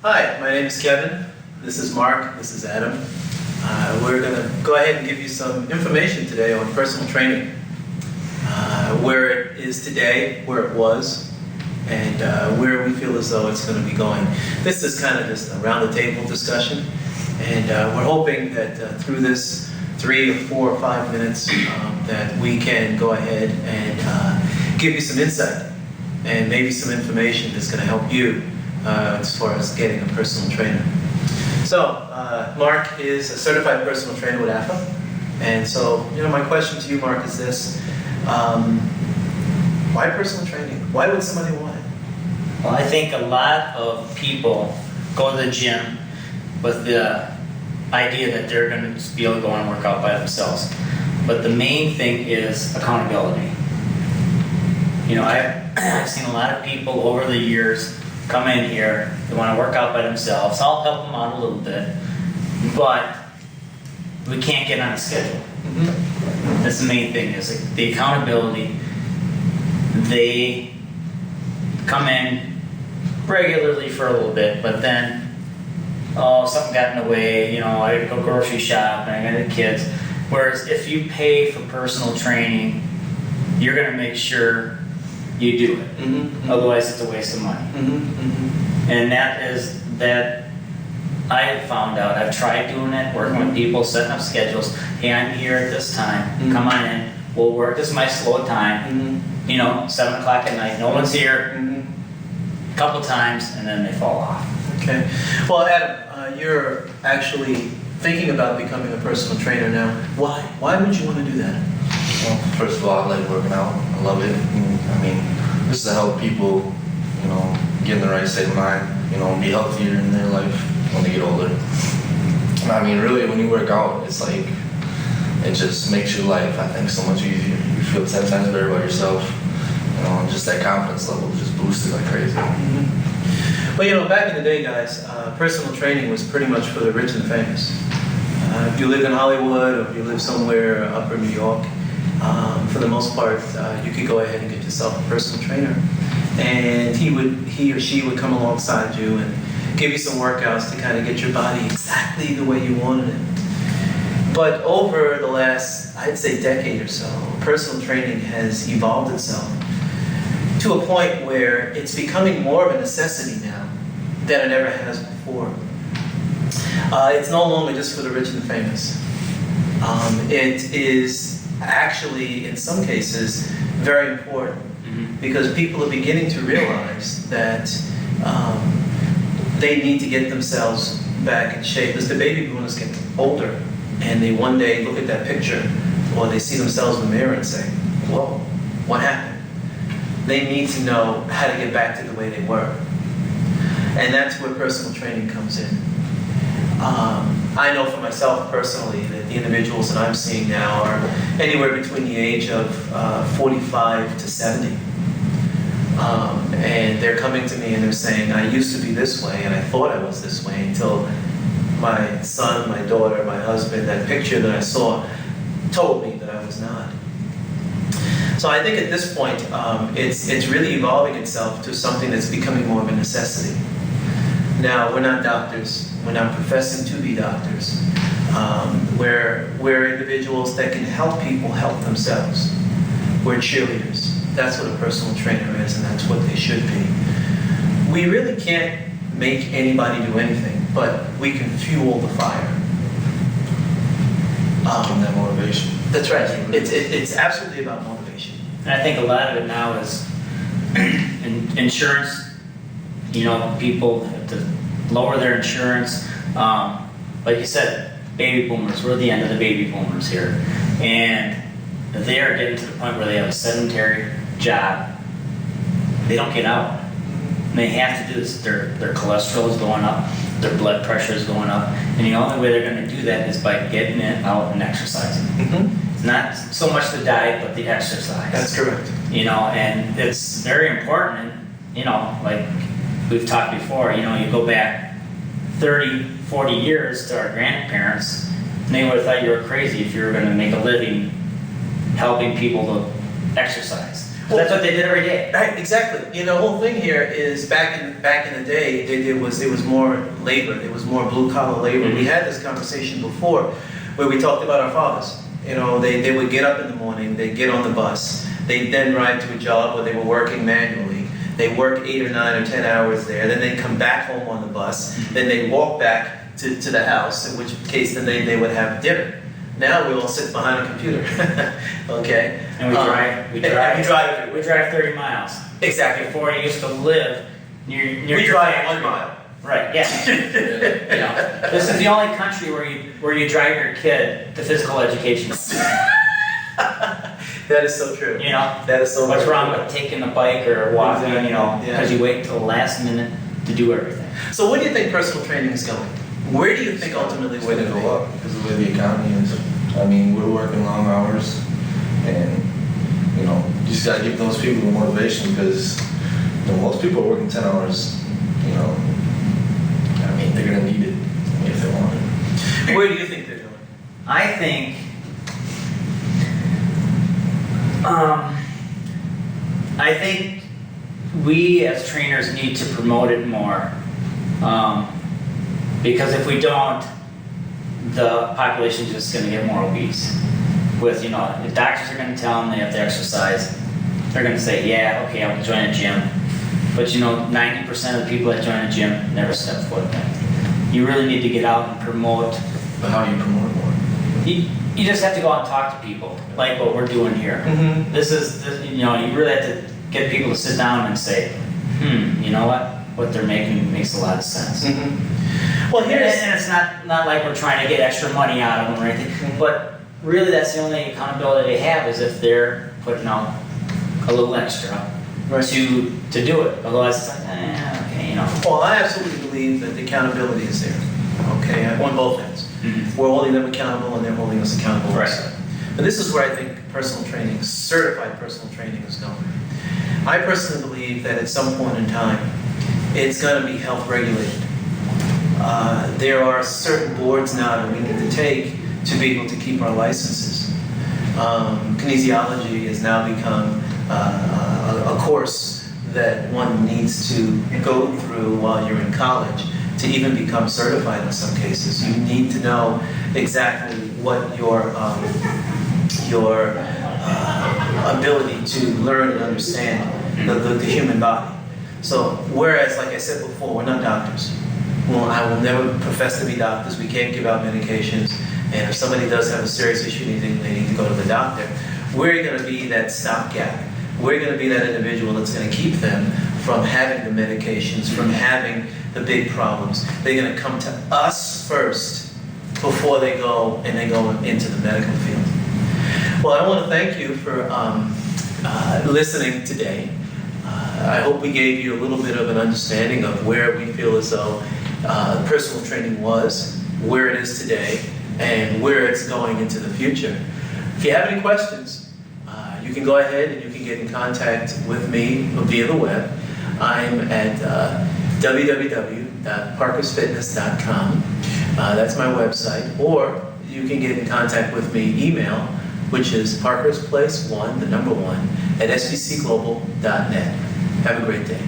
Hi, my name is Kevin. This is Mark. This is Adam. We're going to go ahead and give you some information today on personal training. Where it is today, where it was, and where we feel as though it's going to be going. This is kind of just a round-the-table discussion, and we're hoping that through this 3 or 4 or 5 minutes that we can go ahead and give you some insight and maybe some information that's going to help you as far as getting a personal trainer. So, Mark is a certified personal trainer with AFA, and so, my question to you, Mark, is this. Why personal training? Why would somebody want it? Well, I think a lot of people go to the gym with the idea that they're going to be able to go and work out by themselves. But the main thing is accountability. I've seen a lot of people over the years come in here, they want to work out by themselves. I'll help them out a little bit, but we can't get on a schedule. Mm-hmm. That's the main thing, is the accountability. They come in regularly for a little bit, but then, something got in the way, I gotta go grocery shop and I got the kids. Whereas if you pay for personal training, you're gonna make sure you do it. Mm-hmm. Otherwise it's a waste of money. Mm-hmm. Mm-hmm. And that I have found out. I've tried doing it, working with people, setting up schedules. Hey, I'm here at this time. Mm-hmm. Come on in. We'll work. This is my slow time. Mm-hmm. 7 o'clock at night. No one's here. Mm-hmm. A couple times, and then they fall off. Okay. Well, Adam, you're actually thinking about becoming a personal trainer now. Why? Why would you want to do that? Well, first of all, I like working out. I love it. This is to help people, get in the right state of mind, be healthier in their life when they get older. Really, when you work out, it's like, it just makes your life, I think, so much easier. You feel 10 times better about yourself, and just that confidence level just boosted like crazy. Mm-hmm. Well, back in the day, guys, personal training was pretty much for the rich and famous. If you live in Hollywood or if you live somewhere upper New York, for the most part, you could go ahead and get yourself a personal trainer. And he or she would come alongside you and give you some workouts to kind of get your body exactly the way you wanted it. But over the last, I'd say, decade or so, personal training has evolved itself to a point where it's becoming more of a necessity now than it ever has before. It's no longer just for the rich and famous. It is actually, in some cases, very important because people are beginning to realize that they need to get themselves back in shape. As the baby boomers get older, and they one day look at that picture, or they see themselves in the mirror and say, whoa, what happened? They need to know how to get back to the way they were. And that's where personal training comes in. I know for myself personally that the individuals that I'm seeing now are anywhere between the age of 45 to 70. And they're coming to me and they're saying, I used to be this way and I thought I was this way until my son, my daughter, my husband, that picture that I saw told me that I was not. So I think at this point, it's really evolving itself to something that's becoming more of a necessity. Now, we're not doctors. We're not professing to be doctors. We're individuals that can help people help themselves. We're cheerleaders. That's what a personal trainer is, and that's what they should be. We really can't make anybody do anything, but we can fuel the fire. And that motivation. That's right. It's absolutely about motivation. And I think a lot of it now is insurance. People have to lower their insurance. Like you said, baby boomers. We're at the end of the baby boomers here. And they are getting to the point where they have a sedentary job. They don't get out. And they have to do this. Their cholesterol is going up. Their blood pressure is going up. And the only way they're going to do that is by getting it out and exercising. Mm-hmm. It's not so much the diet, but the exercise. That's correct. And it's very important. And, like we've talked before, you go back 30, 40 years to our grandparents, and they would have thought you were crazy if you were going to make a living helping people to exercise. That's what they did every day. Right, exactly. You know, the whole thing here is back in the day, it was more labor. It was more blue collar labor. We had this conversation before, where we talked about our fathers. You know, they would get up in the morning, they'd get on the bus, they'd then ride to a job where they were working manually. They work 8 or 9 or 10 hours there. Then they'd come back home on the bus. Then they'd walk back to the house, in which case then they would have dinner. Now we all sit behind a computer, okay? And we drive. We drive. We drive 30 miles. Exactly. Before you used to live near We your drive factory. 1 mile. Right. Yeah. You know, this is the only country where you drive your kid to physical education. That is so true. You know, That is so what's true. wrong with taking a bike or walking? You know, Yeah. because you wait till the last minute to do everything. So where do you think personal training is going? Where do you think ultimately It's we're gonna going to go go up because of the way the economy is. I mean, we're working long hours, and you know, you just gotta give those people the motivation because you know, most people are working 10 hours. You know, I mean, they're gonna need it if they want it. Where do you think they're going? I think, I think we as trainers need to promote it more, because if we don't, the population is just going to get more obese. With, you know, the doctors are going to tell them they have to exercise. They're going to say, yeah, okay, I'll join a gym. But you know, 90% of the people that join a gym never step foot in. You really need to get out and promote. But how do you promote it more? You just have to go out and talk to people, like what we're doing here. Mm-hmm. This, you know, you really have to get people to sit down and say, you know what they're making makes a lot of sense. Mm-hmm. Well, And here's it's not like we're trying to get extra money out of them or anything, but really that's the only accountability they have is if they're putting out a little extra Right. to do it. Otherwise, it's like, okay, you know. Well, I absolutely believe that the accountability is there. Okay, on both ends. Mhm. We're holding them accountable, and they're holding us accountable Right. also. And this is where I think personal training, certified personal training, is going. I personally believe that at some point in time, it's going to be health regulated. There are certain boards now that we need to take to be able to keep our licenses. Kinesiology has now become a course that one needs to go through while you're in college to even become certified in some cases. You need to know exactly what your ability to learn and understand the human body. So whereas, like I said before, we're not doctors. Well, I will never profess to be doctors. We can't give out medications. And if somebody does have a serious issue, they need to go to the doctor. We're going to be that stopgap. We're going to be that individual that's going to keep them from having the medications, from having the big problems. They're going to come to us first before they go into the medical field. Well, I want to thank you for listening today. I hope we gave you a little bit of an understanding of where we feel as though personal training was, where it is today, and where it's going into the future. If you have any questions, you can go ahead and you can get in contact with me via the web. I'm at www.parkersfitness.com. That's my website. Or you can get in contact with me email, which is parkersplace1, the number 1, at svcglobal.net. Have a great day.